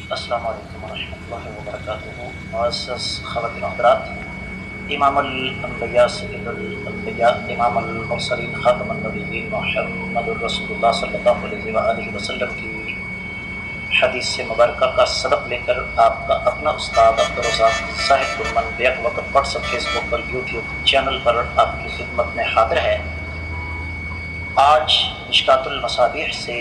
السلام علیکم ورحمۃ اللہ وبرکاتہ۔ معزز خواتین و حضرات، امام الانبیاء سید الانبیاء امام المرسلین خاتم النبیین محمد الرسول اللہ صلی اللہ علیہ وآلہ وسلم کی حدیث سے مبارکہ کا سبق لے کر آپ کا اپنا استاد عبدالرزاق صاحب گلمن بیک وقت واٹس ایپ، فیس بک پر، یوٹیوب چینل پر آپ کی خدمت میں حاضر ہے۔ آج مشکات المصابیح سے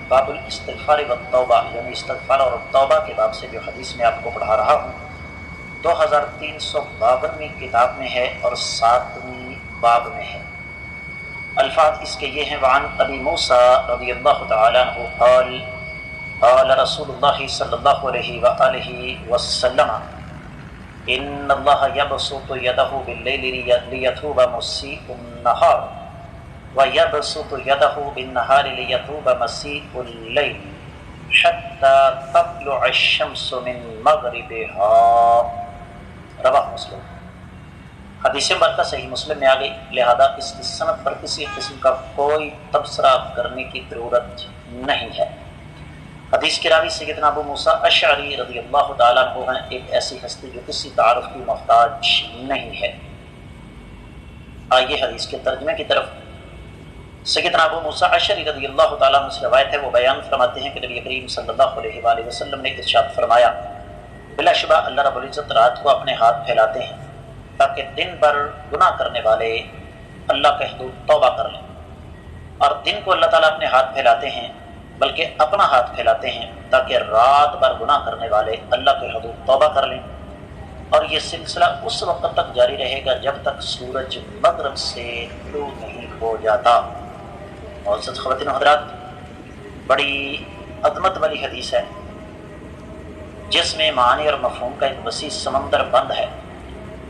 باب الاستغفار والتوبہ یعنی استغفار اور توبہ کے باب سے جو حدیث میں آپ کو پڑھا رہا ہوں 2352ویں کتاب میں ہے اور 7ویں باب میں ہے۔ الفاظ اس کے یہ ہیں: وعن ابی موسیٰ رضی اللہ تعالیٰ عنہ قال قال رسول اللہ صلی اللہ علیہ وآلہ وسلم ان اللہ یبسط یدہ باللیل لیتوب مسیء النہار وَيَبْسُطُ يَدَهُ بِالنَّهَارِ لِيَتُوبَ مَسِيءُ اللَّيْلِ حَتَّى تَطْلُعَ الشَّمْسُ مِنْ مَغْرِبِهَا۔ رواہ مسلم۔ حدیث مبارکہ صحیح مسلم میں آ گئی، لہذا اس کی سند پر کسی قسم کا کوئی تبصرہ کرنے کی ضرورت نہیں ہے۔ حدیث کے راوی سیدنا ابو موسیٰ اشعری رضی اللہ تعالیٰ عنہ ہیں، ایک ایسی ہستی جو کسی تعارف کی محتاج نہیں ہے۔ آئیے حدیث کے ترجمے کی طرف۔ سیدنا ابو موسیٰ اشعری رضی اللہ تعالیٰ عنہ سے روایت ہے، وہ بیان فرماتے ہیں کہ نبی کریم صلی اللہ علیہ وآلہ وسلم نے ارشاد فرمایا: بلا شبہ اللہ رب العزت رات کو اپنے ہاتھ پھیلاتے ہیں تاکہ دن بھر گناہ کرنے والے اللہ کے حدود توبہ کر لیں، اور دن کو اللہ تعالیٰ اپنے ہاتھ پھیلاتے ہیں بلکہ اپنا ہاتھ پھیلاتے ہیں تاکہ رات بھر گناہ کرنے والے اللہ کے حدود توبہ کر لیں، اور یہ سلسلہ اس وقت تک جاری رہے گا جب تک سورج مغرب سے طلوع نہیں ہو جاتا۔ معزز خواتین و حضرات، بڑی عظمت والی حدیث ہے جس میں معنی اور مفہوم کا ایک وسیع سمندر بند ہے،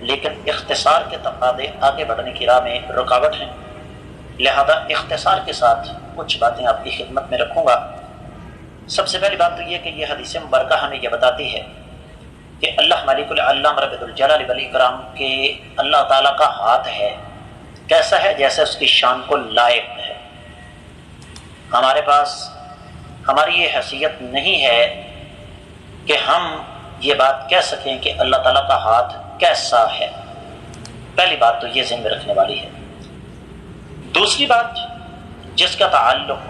لیکن اختصار کے تقاضے آگے بڑھنے کی راہ میں رکاوٹ ہیں، لہذا اختصار کے ساتھ کچھ باتیں آپ کی خدمت میں رکھوں گا۔ سب سے پہلی بات تو یہ کہ یہ حدیث مبارکہ ہمیں یہ بتاتی ہے کہ اللہ مالک العلام رب الجلال والاکرام کے اللہ تعالیٰ کا ہاتھ ہے، کیسا ہے؟ جیسے اس کی شان کو لائق ہے۔ ہمارے پاس ہماری یہ حیثیت نہیں ہے کہ ہم یہ بات کہہ سکیں کہ اللہ تعالیٰ کا ہاتھ کیسا ہے۔ پہلی بات تو یہ ذہن میں رکھنے والی ہے۔ دوسری بات جس کا تعلق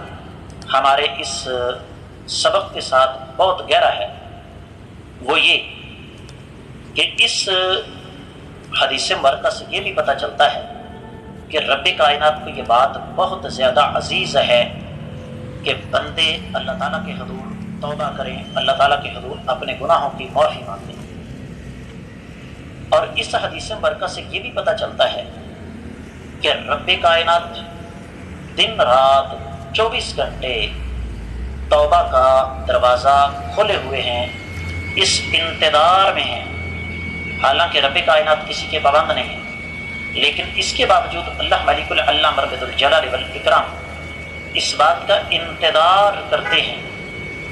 ہمارے اس سبق کے ساتھ بہت گہرا ہے وہ یہ کہ اس حدیث مبارکہ سے یہ بھی پتہ چلتا ہے کہ رب کائنات کو یہ بات بہت زیادہ عزیز ہے کہ بندے اللہ تعالیٰ کے حضور توبہ کریں، اللہ تعالیٰ کے حضور اپنے گناہوں کی معافی مانگیں۔ اور اس حدیث مبارکہ سے یہ بھی پتہ چلتا ہے کہ رب کائنات دن رات 24 گھنٹے توبہ کا دروازہ کھولے ہوئے ہیں، اس انتظار میں ہیں۔ حالانکہ رب کائنات کسی کے پابند نہیں ہے، لیکن اس کے باوجود اللہ مالک العلام رب الجلال والاکرام اس بات کا انتظار کرتے ہیں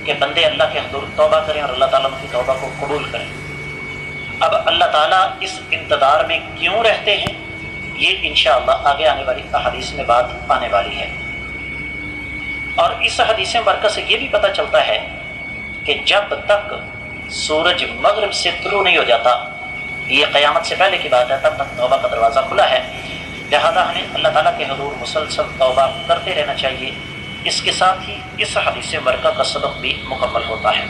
کہ بندے اللہ کے حضور توبہ کریں اور اللہ تعالیٰ ان کی توبہ کو قبول کریں۔ اب اللہ تعالیٰ اس انتظار میں کیوں رہتے ہیں، یہ انشاءاللہ آگے آنے والی احادیث میں بات آنے والی ہے۔ اور اس حدیث مبارکہ سے یہ بھی پتہ چلتا ہے کہ جب تک سورج مغرب سے طلوع نہیں ہو جاتا، یہ قیامت سے پہلے کی بات ہے، تب تک توبہ کا دروازہ کھلا ہے، لہذا ہمیں اللہ تعالیٰ کے حضور مسلسل توبہ کرتے رہنا چاہیے۔ اس کے ساتھ ہی اس حدیث مبارکہ کا سبق بھی مکمل ہوتا ہے۔